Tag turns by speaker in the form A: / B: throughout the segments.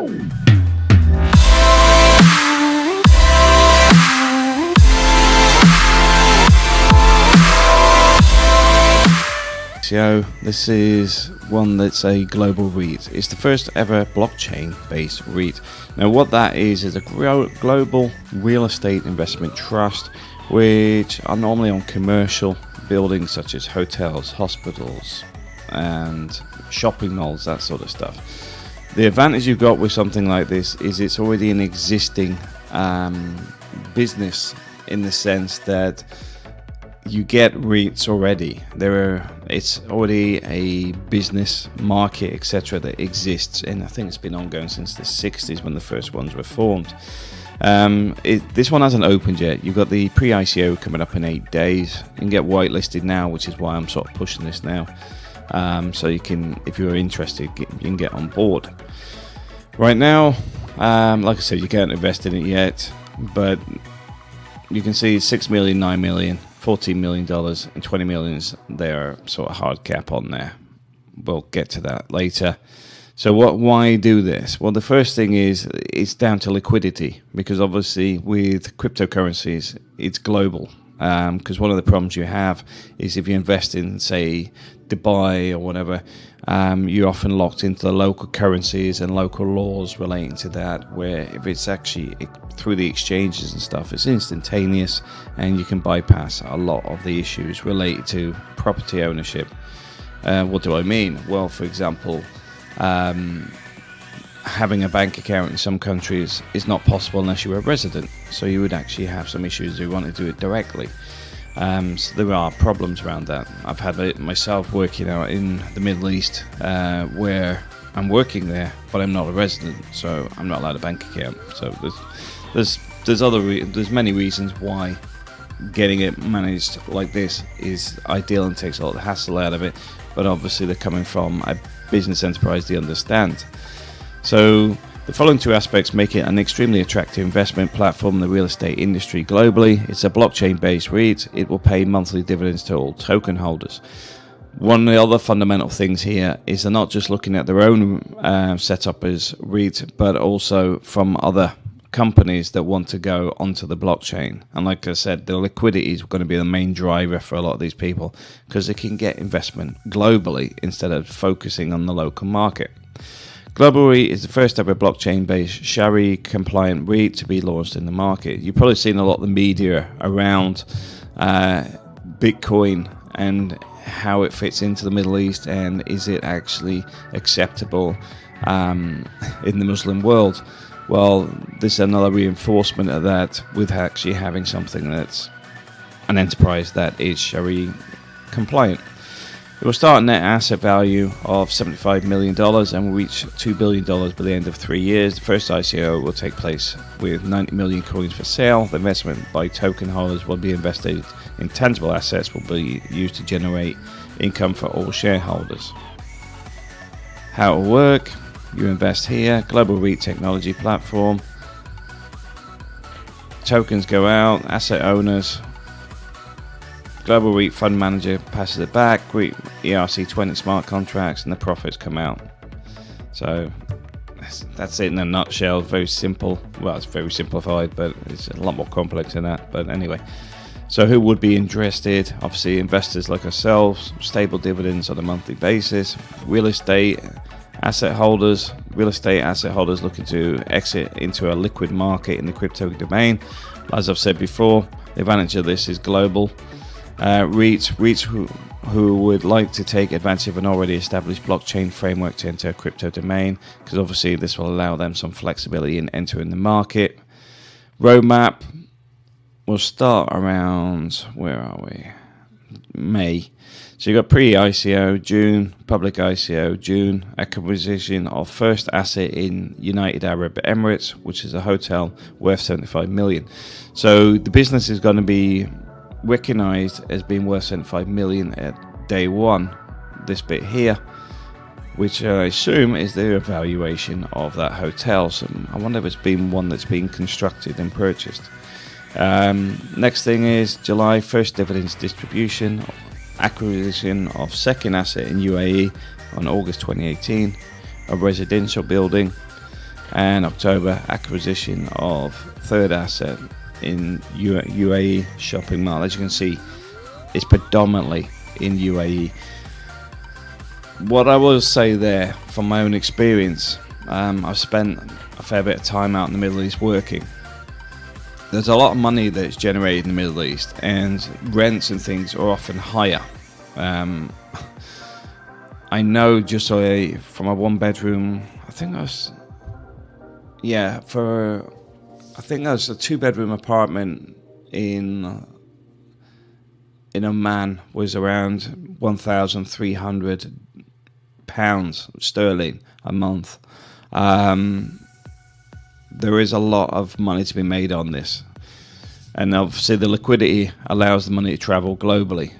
A: So this is one that's a global REIT. It's the first ever blockchain-based REIT. Now what that is a global real estate investment trust, which are normally on commercial buildings such as hotels, hospitals, and shopping malls, that sort of stuff. The advantage you've got with something like this is it's already an existing business, in the sense that you get REITs already. It's already a business market, etc., that exists, and I think it's been ongoing since the 60s when the first ones were formed. This one hasn't opened yet. You've got the pre-ICO coming up in 8 days. You can get whitelisted now, which is why I'm sort of pushing this now. So you can, if you're interested, you can get on board. Right now, like I said, you can't invest in it yet, but you can see 6 million, 9 million, $14 million, and 20 million is their sort of hard cap on there. We'll get to that later. So why do this? Well, the first thing is it's down to liquidity, because obviously with cryptocurrencies, it's global. Because one of the problems you have is if you invest in, say, Dubai or whatever, you're often locked into the local currencies and local laws relating to that, where if it's actually through the exchanges and stuff, it's instantaneous, and you can bypass a lot of the issues related to property ownership. What do I mean? Well, for example, having a bank account in some countries is not possible unless you're a resident, so you would actually have some issues if you want to do it directly. So there are problems around that. I've had it myself working out in the Middle East, where I'm working there, but I'm not a resident, so I'm not allowed a bank account. So there's many reasons why getting it managed like this is ideal and takes a lot of the hassle out of it. But obviously they're coming from a business enterprise they understand. So the following two aspects make it an extremely attractive investment platform in the real estate industry globally. It's a blockchain-based REIT. It will pay monthly dividends to all token holders. One of the other fundamental things here is they're not just looking at their own setup as REIT, but also from other companies that want to go onto the blockchain. And like I said, the liquidity is going to be the main driver for a lot of these people, because they can get investment globally instead of focusing on the local market. Global REIT is the first ever blockchain-based Sharia-compliant REIT to be launched in the market. You've probably seen a lot of the media around Bitcoin and how it fits into the Middle East, and is it actually acceptable in the Muslim world? Well, this is another reinforcement of that, with actually having something that's an enterprise that is Sharia-compliant. It will start a net asset value of $75 million and will reach $2 billion by the end of 3 years. The first ICO will take place with 90 million coins for sale. The investment by token holders will be invested in tangible assets, will be used to generate income for all shareholders. How it will work: you invest here, global REIT technology platform. Tokens go out, asset owners. Global REIT fund manager passes it back, REIT ERC20 smart contracts, and the profits come out. So that's it in a nutshell. Very simple. Well, it's very simplified, but it's a lot more complex than that. But anyway, so who would be interested? Obviously, investors like ourselves, stable dividends on a monthly basis, real estate asset holders looking to exit into a liquid market in the crypto domain. As I've said before, the advantage of this is global. REITs who would like to take advantage of an already established blockchain framework to enter a crypto domain, because obviously this will allow them some flexibility in entering the market. Roadmap will start around, where are we? May. So you've got pre-ICO, June, public ICO, June, acquisition of first asset in United Arab Emirates, which is a hotel worth 75 million. So the business is going to be recognized as being worth 75 million at day one, this bit here, which I assume is the evaluation of that hotel. So I wonder if it's been one that's been constructed and purchased. Next thing is July, first dividends distribution, acquisition of second asset in UAE on August 2018, a residential building. and October acquisition of third asset in UAE shopping mall. As you can see, it's predominantly in UAE. What I will say there, from my own experience, I've spent a fair bit of time out in the Middle East working. There's a lot of money that's generated in the Middle East, and rents and things are often higher. I know just from a one-bedroom, I think that was a two-bedroom apartment in Oman was around £1,300 sterling a month. There is a lot of money to be made on this, and obviously the liquidity allows the money to travel globally.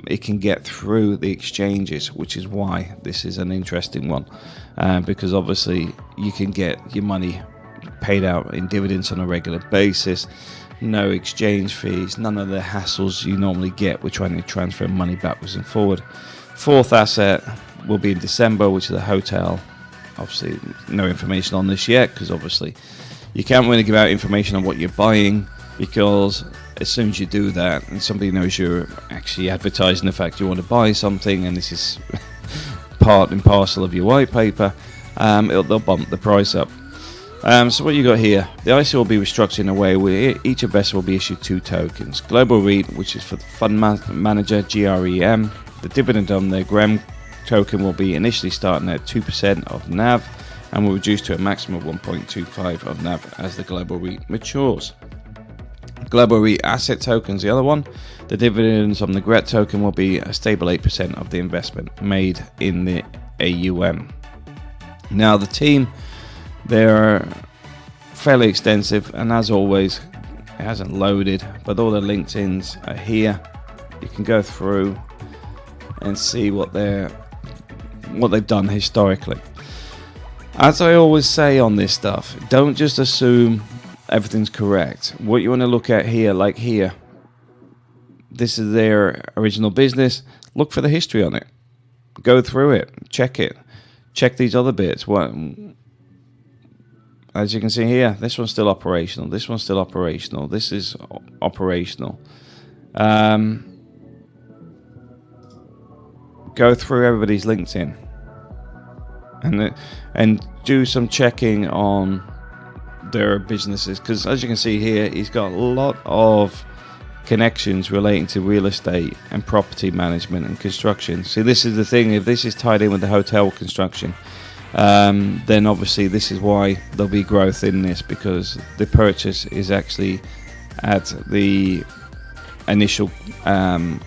A: It can get through the exchanges, which is why this is an interesting one, because obviously you can get your money paid out in dividends on a regular basis, no exchange fees, none of the hassles you normally get with trying to transfer money backwards and forward. Fourth asset will be in December, which is a hotel. Obviously no information on this yet, because obviously you can't really give out information on what you're buying, because as soon as you do that and somebody knows you're actually advertising the fact you want to buy something, and this is part and parcel of your white paper, they'll bump the price up. So what you got here, the ICO will be restructured in a way where each investor will be issued 2 tokens. Global Reit, which is for the fund manager, GREM. The dividend on the GREM token will be initially starting at 2% of NAV and will reduce to a maximum of 1.25 of NAV as the Global Reit matures. Global Reit asset tokens, the other one. The dividends on the GRET token will be a stable 8% of the investment made in the AUM. Now the team, they're fairly extensive, and as always, it hasn't loaded, but all the LinkedIn's are here. You can go through and see what they've done historically. As I always say on this stuff, don't just assume everything's correct. What you want to look at here, like here, this is their original business. Look for the history on it. Go through it. Check it. Check these other bits. As you can see here, this one's still operational. This one's still operational. This is operational. Go through everybody's LinkedIn and do some checking on their businesses, because as you can see here, he's got a lot of connections relating to real estate and property management and construction. See, this is the thing, if this is tied in with the hotel construction, then obviously this is why there'll be growth in this, because the purchase is actually at the initial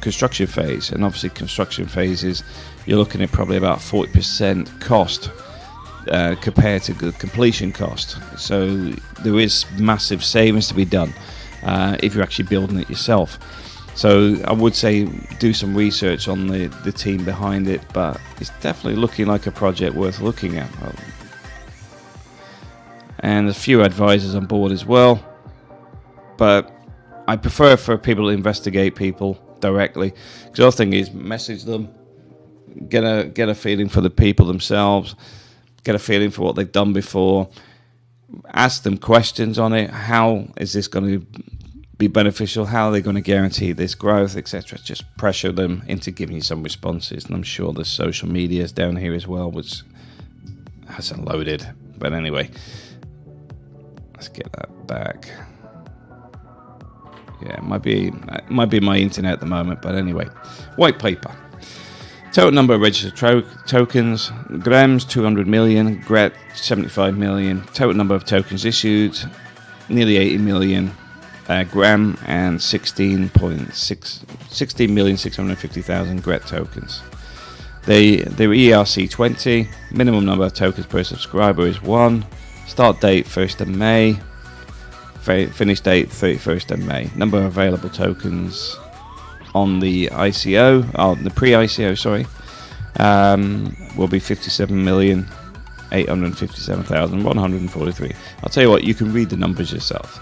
A: construction phase, and obviously construction phases, you're looking at probably about 40% cost compared to the completion cost. So there is massive savings to be done if you're actually building it yourself. So I would say do some research on the team behind it, but it's definitely looking like a project worth looking at. And a few advisors on board as well, but I prefer for people to investigate people directly, because the other thing is message them, get a feeling for the people themselves, get a feeling for what they've done before, ask them questions on it. How is this going to be beneficial? How are they going to guarantee this growth, etc.? Just pressure them into giving you some responses, and I'm sure the social media is down here as well, which hasn't loaded. But anyway, let's get that back. Yeah, it might be my internet at the moment, but anyway. White paper. Total number of registered tokens. Grams, 200 million. GRET, 75 million. Total number of tokens issued, nearly 80 million. Gram, and 16,650,000 GRET tokens. They're ERC20. Minimum number of tokens per subscriber is 1. Start date 1st of May. Finish date 31st of May. Number of available tokens on the ICO, the pre-ICO, will be 57,857,143. I'll tell you what, you can read the numbers yourself.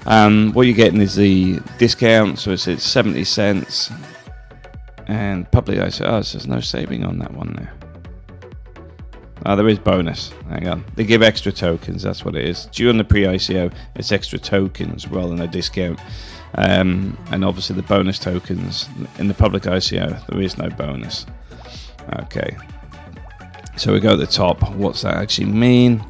A: What you're getting is the discount, so it's 70 cents. And public ICO, so there's no saving on that one there. There is bonus. Hang on. They give extra tokens. That's what it is. During the pre-ICO, it's extra tokens rather than a discount. And obviously the bonus tokens in the public ICO, there is no bonus. Okay. So we go at the top. What's that actually mean?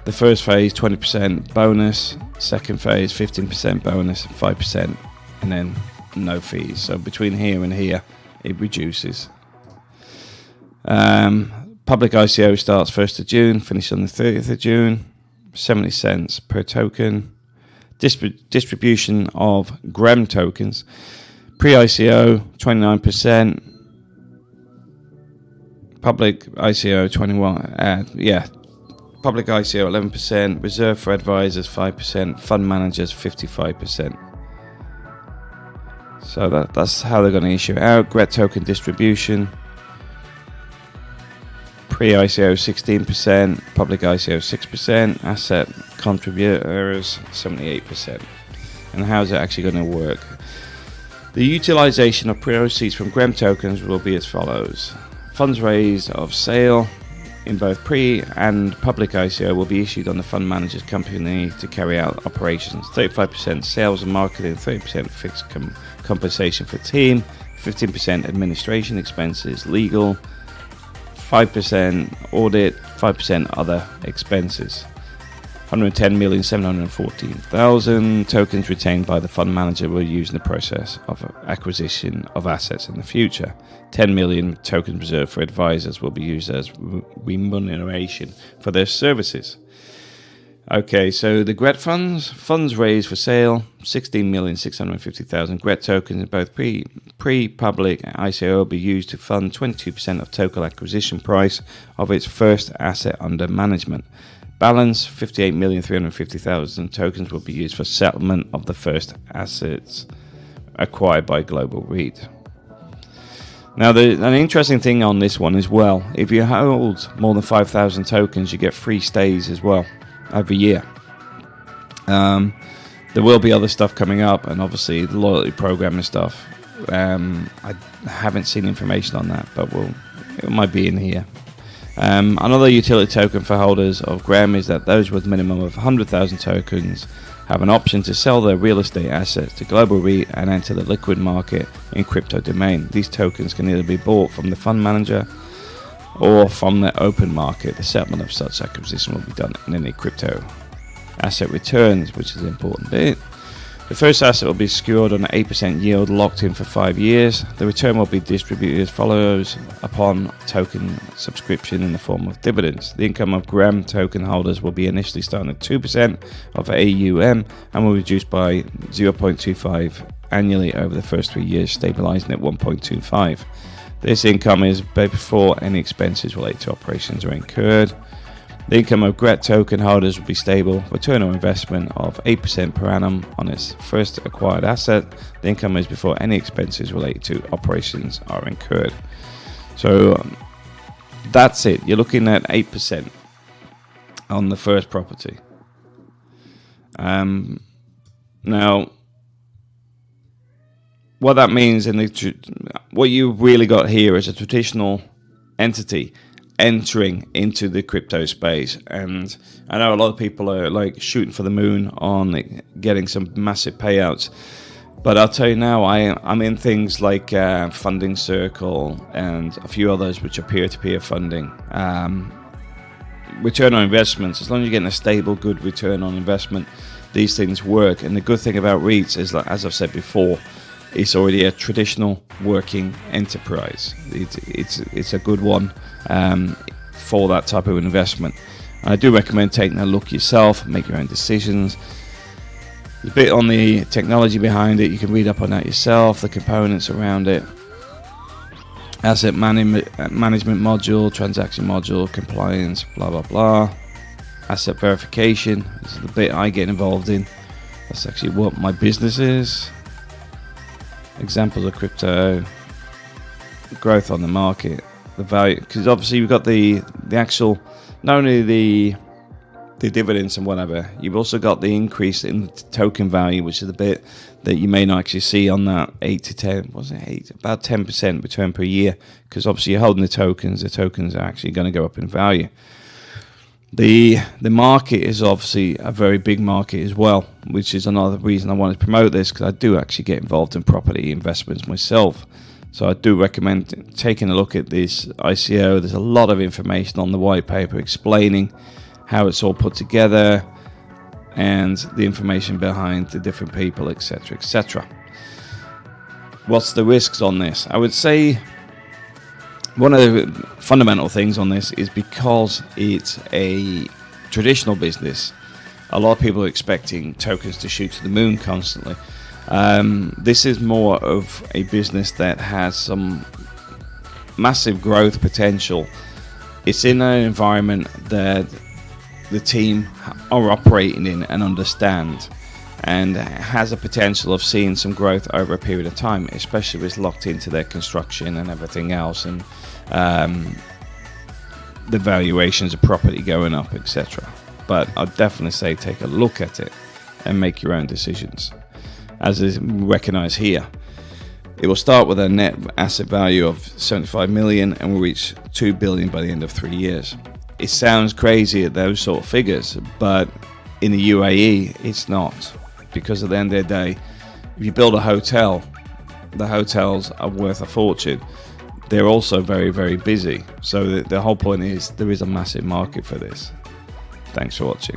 A: The first phase, 20% bonus. Second phase, 15% bonus, 5%, and then no fees. So between here and here, it reduces. Public ICO starts 1st of June, finishes on the 30th of June, 70 cents per token. Distribution of GREM tokens. Pre-ICO, 29%. Public ICO, 21%. Public ICO, 11%. Reserved for advisors, 5%. Fund managers, 55%. So that's how they're going to issue it out. GRET token distribution. Pre-ICO 16%, public ICO 6%, asset contributors 78%. And how's it actually going to work? The utilization of proceeds from GREM tokens will be as follows. Funds raised of sale in both pre and public ICO will be issued on the fund manager's company to carry out operations. 35% sales and marketing, 30% fixed compensation for team, 15% administration expenses, legal, 5% audit, 5% other expenses. 110,714,000 tokens retained by the fund manager will use in the process of acquisition of assets in the future. 10 million tokens reserved for advisors will be used as remuneration for their services. Okay, so the GRET funds raised for sale, 16,650,000 GRET tokens in both pre-public ICO will be used to fund 22% of total acquisition price of its first asset under management. Balance, 58,350,000 tokens will be used for settlement of the first assets acquired by Global Reit. Now, an interesting thing on this one as well, if you hold more than 5,000 tokens, you get free stays as well every year. There will be other stuff coming up, and obviously the loyalty program and stuff. I haven't seen information on that, but it might be in here. Another utility token for holders of GREM is that those with a minimum of 100,000 tokens have an option to sell their real estate assets to Global Reit and enter the liquid market in crypto domain. These tokens can either be bought from the fund manager or from the open market. The settlement of such acquisition will be done in any crypto asset returns, which is an important bit. The first asset will be secured on an 8% yield locked in for 5 years. The return will be distributed as follows upon token subscription in the form of dividends. The income of GREM token holders will be initially starting at 2% of AUM and will reduce by 0.25 annually over the first 3 years, stabilizing at 1.25. This income is before any expenses related to operations are incurred. The income of GRET token holders will be stable, return on investment of 8% per annum on its first acquired asset. The income is before any expenses related to operations are incurred. So that's it. You're looking at 8% on the first property. Now, what that means what you really got here is a traditional entity entering into the crypto space, and I know a lot of people are like shooting for the moon on getting some massive payouts, but I'll tell you now, I'm in things like Funding Circle and a few others which are peer-to-peer funding. Return on investments, as long as you're getting a stable, good return on investment, these things work. And the good thing about REITs is, like, as I've said before, it's already a traditional working enterprise. It's a good one for that type of investment. I do recommend taking a look yourself, make your own decisions. There's a bit on the technology behind it. You can read up on that yourself, the components around it. Asset management module, transaction module, compliance, blah, blah, blah. Asset verification, this is the bit I get involved in. That's actually what my business is. Examples of crypto, growth on the market, the value, because obviously we've got the actual, not only the the dividends and whatever, you've also got the increase in the token value, which is the bit that you may not actually see on that 8 to 10, was it 8? About 10% return per year, because obviously you're holding the tokens are actually going to go up in value. The market is obviously a very big market as well, which is another reason I wanted to promote this, because I do actually get involved in property investments myself. So I do recommend taking a look at this ICO. There's a lot of information on the white paper explaining how it's all put together and the information behind the different people, etc., etc. What's the risks on this? I would say one of the fundamental things on this is because it's a traditional business, a lot of people are expecting tokens to shoot to the moon constantly. This is more of a business that has some massive growth potential. It's in an environment that the team are operating in and understand, and has a potential of seeing some growth over a period of time, especially if it's locked into their construction and everything else, and the valuations of property going up, etc. But I'd definitely say take a look at it and make your own decisions. As is recognized here, it will start with a net asset value of 75 million and will reach 2 billion by the end of 3 years. It sounds crazy at those sort of figures, but in the UAE, it's not. Because at the end of the day, if you build a hotel, the hotels are worth a fortune. They're also very, very busy. So the whole point is there is a massive market for this. Thanks for watching.